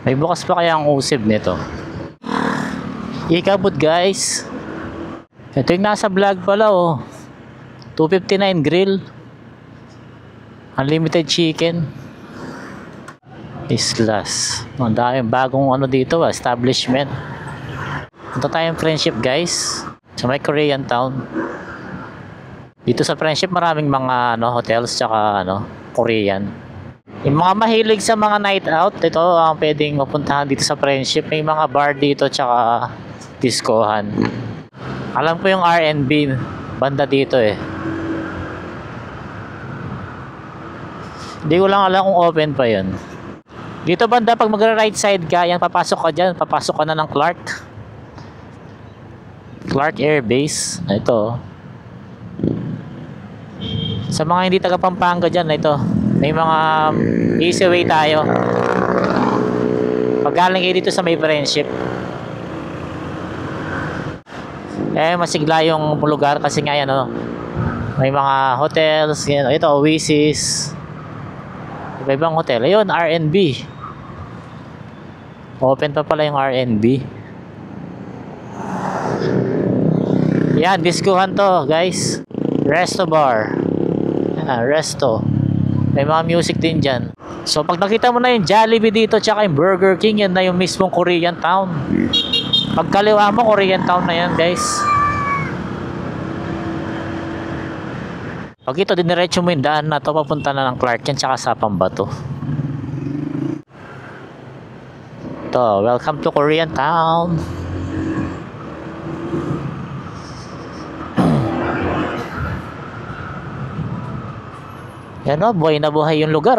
May bukas pa kaya ang usib nito? Ikabot guys. Ito yung nasa vlog pala oh. 259 grill. Unlimited chicken. Islas. Ang daming bagong ano dito establishment. Punta tayong Friendship guys. Sa may Korean town. Dito sa Friendship maraming mga hotels tsaka Korean. Yung mga mahilig sa mga night out, ito ang pwedeng mapuntahan dito sa Friendship. May mga bar dito tsaka discohan. Alam ko yung R&B banda dito eh. Hindi ko lang alam kung open pa yun. Dito banda pag magra-right side ka, yan papasok ka dyan, papasok ka na ng Clark Air Base. Ito. Sa mga hindi taga Pampanga dyan, ito. May mga easy way tayo. Pag galing kayo dito sa may Friendship. Masigla yung lugar kasi nga yan may mga hotels, yan, ito Oasis. Iba-ibang hotel. Ayun, R&B. Open pa pala yung R&B. Yan, discohan to guys. Resto bar. Resto. May mga music din dyan. So pag nakita mo na yung Jollibee dito tsaka yung Burger King, yan na yung mismong Korean town. Pag kaliwa mo, Korean town na yan guys. Pag ito, diniretso mo yung daan na to, papunta na ng Clark yan tsaka sa Pambato. Ito, welcome to Korean town. Yan buhay na buhay yung lugar